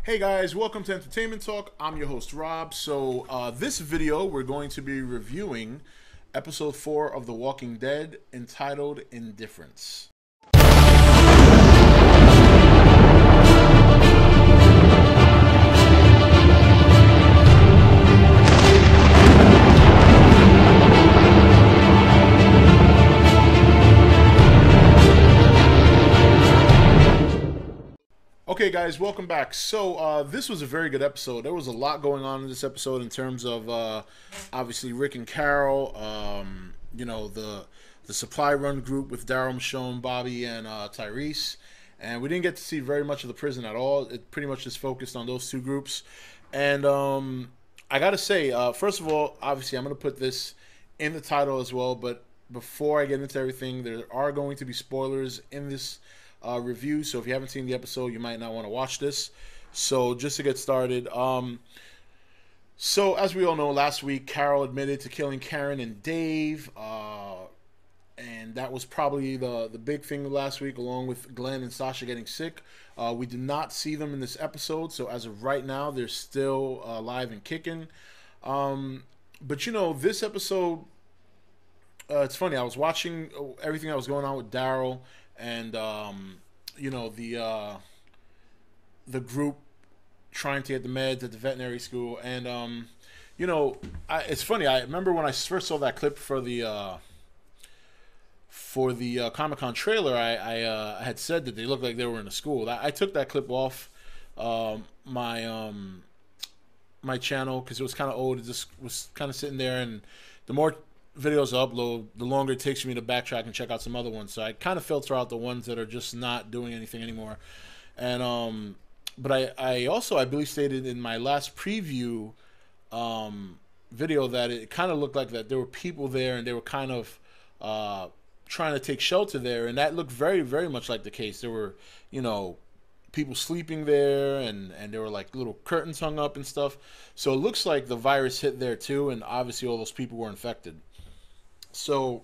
Hey guys, welcome to Entertainment Talk. I'm your host Rob. So this video we're going to be reviewing episode 4 of The Walking Dead entitled Indifference. Okay guys, welcome back. So this was a very good episode. There was a lot going on in this episode in terms of obviously Rick and Carol, the supply run group with Daryl, Michonne, Bobby, and Tyrese. And we didn't get to see very much of the prison at all. It pretty much just focused on those two groups. And I gotta say, first of all, obviously I'm gonna put this in the title as well, but before I get into everything, there are going to be spoilers in this review, so if you haven't seen the episode, you might not want to watch this. So just to get started, so as we all know, last week Carol admitted to killing Karen and Dave, and that was probably the big thing last week, along with Glenn and Sasha getting sick. We did not see them in this episode, so as of right now, they're still alive and kicking. But you know, this episode, it's funny. I was watching everything that was going on with Daryl and the group trying to get the meds at the veterinary school, and it's funny. I remember when I first saw that clip for the Comic-Con trailer, I had said that they looked like they were in a school. I took that clip off my channel because it was kind of old. It just was kind of sitting there, and the more videos I upload, the longer it takes for me to backtrack and check out some other ones. So I kind of filter out the ones that are just not doing anything anymore. And but I also, I believe, stated in my last preview video that it kind of looked like that there were people there and they were kind of trying to take shelter there, and that looked very, very much like the case. There were, people sleeping there, and there were like little curtains hung up and stuff. So it looks like the virus hit there too, and obviously all those people were infected. So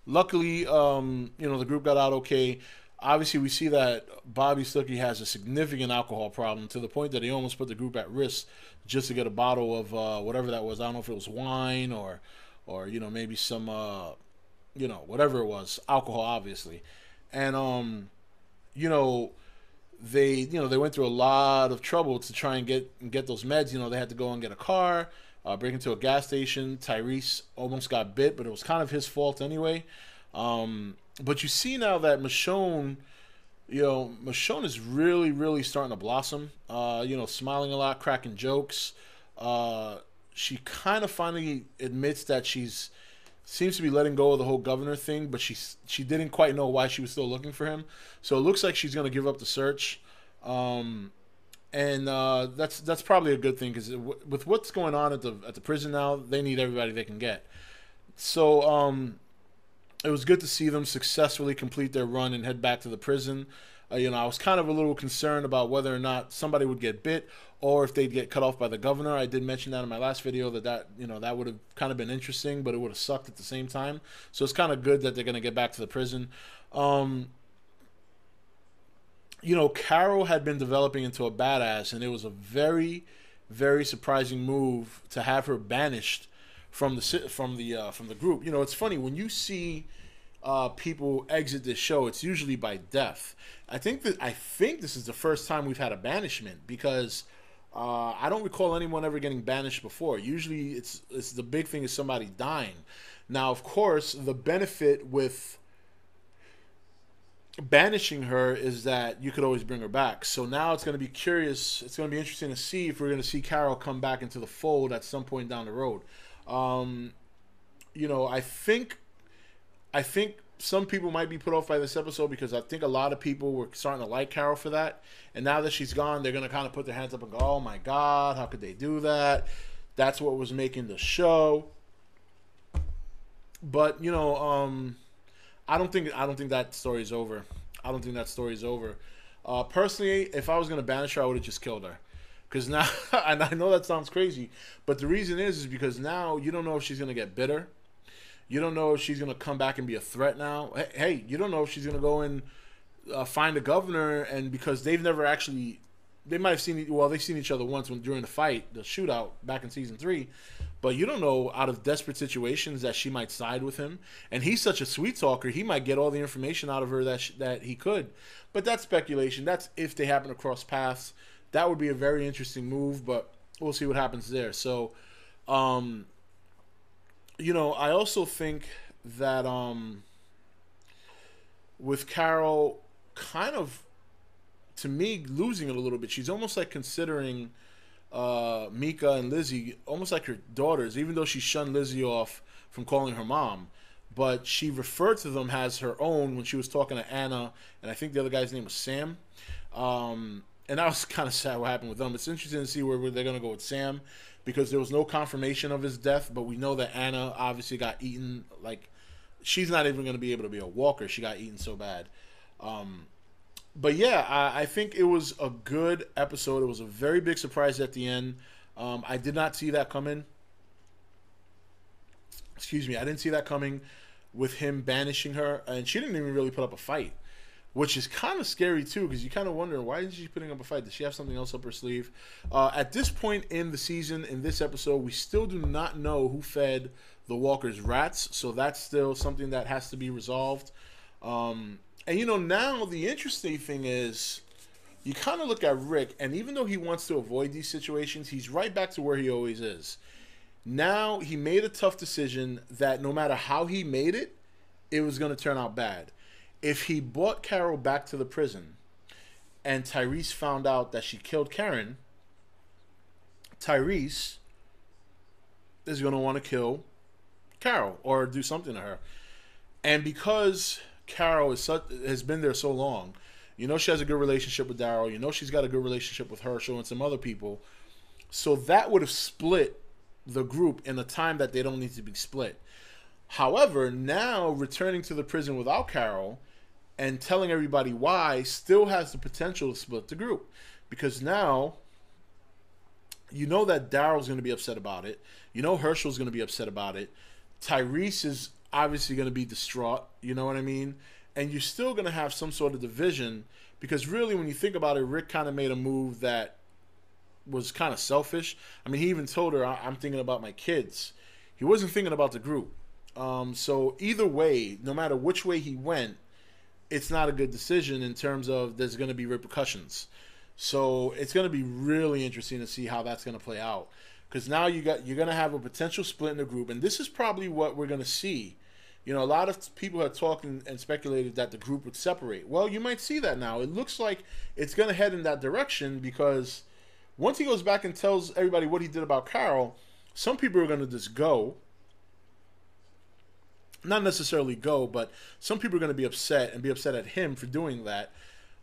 luckily, the group got out okay. Obviously, we see that Bobby Stuckey has a significant alcohol problem to the point that he almost put the group at risk just to get a bottle of whatever that was. I don't know if it was wine or maybe some whatever it was, alcohol, obviously. And they went through a lot of trouble to try and get those meds. They had to go and get a car. Break into a gas station. Tyrese almost got bit, but it was kind of his fault anyway. But you see now that Michonne is really, really starting to blossom. Smiling a lot, cracking jokes. She kind of finally admits that seems to be letting go of the whole governor thing, but she didn't quite know why she was still looking for him. So it looks like she's going to give up the search. And that's probably a good thing, because with what's going on at the prison now, they need everybody they can get. So it was good to see them successfully complete their run and head back to the prison. I was kind of a little concerned about whether or not somebody would get bit or if they'd get cut off by the governor. I did mention that in my last video that would have kind of been interesting, but it would have sucked at the same time. So it's kind of good that they're going to get back to the prison. Carol had been developing into a badass, and it was a very, very surprising move to have her banished from the group. It's funny when you see people exit this show; it's usually by death. I think this is the first time we've had a banishment, because I don't recall anyone ever getting banished before. Usually, it's the big thing is somebody dying. Now, of course, the benefit with banishing her is that you could always bring her back. So now it's going to be curious. It's going to be interesting to see if we're going to see Carol come back into the fold at some point down the road. I think some people might be put off by this episode, because I think a lot of people were starting to like Carol for that. And now that she's gone, they're going to kind of put their hands up and go, oh my God, how could they do that? That's what was making the show. But, I don't think that story's over. I don't think that story's over. Personally, if I was going to banish her, I would have just killed her. Because now, and I know that sounds crazy, but the reason is because now you don't know if she's going to get bitter. You don't know if she's going to come back and be a threat now. Hey, you don't know if she's going to go and find the governor, and because they've never actually they might have seen, well, they've seen each other once during the fight, the shootout back in season 3. But you don't know, out of desperate situations, that she might side with him. And he's such a sweet talker, he might get all the information out of her that he could. But that's speculation. That's if they happen to cross paths. That would be a very interesting move, but we'll see what happens there. So, I also think that with Carol kind of, to me, losing it a little bit, she's almost like considering Mika and Lizzie almost like her daughters, even though she shunned Lizzie off from calling her mom. But she referred to them as her own when she was talking to Anna, and I think the other guy's name was Sam. And that was kind of sad what happened with them. It's interesting to see where they're going to go with Sam, because there was no confirmation of his death, but we know that Anna obviously got eaten. Like, she's not even going to be able to be a walker. She got eaten so bad. But yeah, I think it was a good episode. It was a very big surprise at the end. I did not see that coming. Excuse me. I didn't see that coming with him banishing her. And she didn't even really put up a fight, which is kind of scary too, because you kind of wonder, why isn't she putting up a fight? Does she have something else up her sleeve? At this point in the season, in this episode, we still do not know who fed the walkers rats, so that's still something that has to be resolved. And now the interesting thing is, you kind of look at Rick, and even though he wants to avoid these situations, he's right back to where he always is. Now he made a tough decision that no matter how he made it, it was going to turn out bad. If he brought Carol back to the prison and Tyrese found out that she killed Karen, Tyrese is going to want to kill Carol or do something to her. And because Carol has been there so long, she has a good relationship with Daryl, she's got a good relationship with Herschel and some other people, so that would have split the group in a time that they don't need to be split. However, now returning to the prison without Carol and telling everybody why still has the potential to split the group, because now that Daryl's going to be upset about it, Herschel's going to be upset about it, Tyrese is obviously going to be distraught, you know what I mean? And you're still going to have some sort of division, because really when you think about it, Rick kind of made a move that was kind of selfish. I mean, he even told her, I'm thinking about my kids. He wasn't thinking about the group. So either way, no matter which way he went, it's not a good decision in terms of there's going to be repercussions. So it's going to be really interesting to see how that's going to play out, because now you're going to have a potential split in the group, and this is probably what we're going to see. A lot of people have talked and speculated that the group would separate. Well, you might see that now. It looks like it's going to head in that direction, because once he goes back and tells everybody what he did about Carol, some people are going to just go. Not necessarily go, but some people are going to be upset and be upset at him for doing that.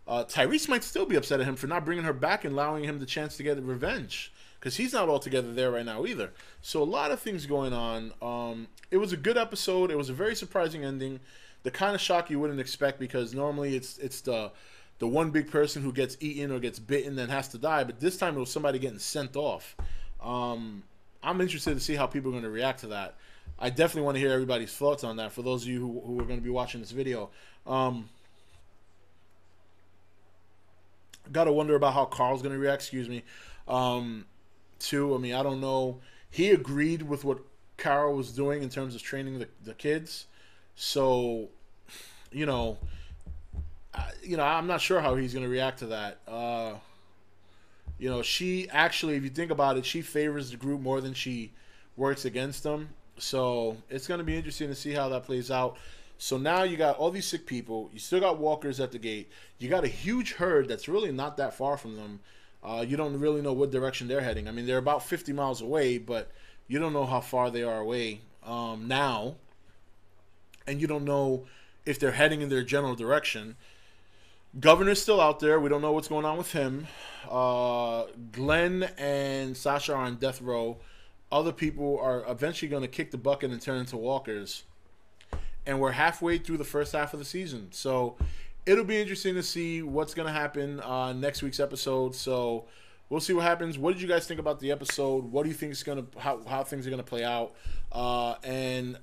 Tyrese might still be upset at him for not bringing her back and allowing him the chance to get revenge, because he's not altogether there right now either. So a lot of things going on. It was a good episode. It was a very surprising ending. The kind of shock you wouldn't expect, because normally it's the one big person who gets eaten or gets bitten and has to die, but this time it was somebody getting sent off. I'm interested to see how people are going to react to that. I definitely want to hear everybody's thoughts on that, for those of you who are going to be watching this video. Got to wonder about how Carl's going to react, too. I mean, I don't know. He agreed with what Carol was doing in terms of training the kids. So, I'm not sure how he's going to react to that. She actually, if you think about it, she favors the group more than she works against them. So it's going to be interesting to see how that plays out. So now you got all these sick people. You still got walkers at the gate. You got a huge herd that's really not that far from them. You don't really know what direction they're heading. I mean, they're about 50 miles away, but you don't know how far they are away now. And you don't know if they're heading in their general direction. Governor's still out there. We don't know what's going on with him. Glenn and Sasha are on death row. Other people are eventually going to kick the bucket and turn into walkers. And we're halfway through the first half of the season. So it'll be interesting to see what's going to happen next week's episode. So we'll see what happens. What did you guys think about the episode? What do you think is going to how things are going to play out? And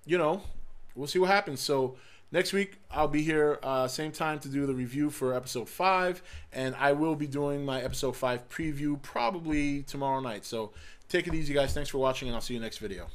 we'll see what happens. So Next week, I'll be here same time to do the review for episode 5, and I will be doing my episode 5 preview probably tomorrow night. So take it easy, guys. Thanks for watching, and I'll see you next video.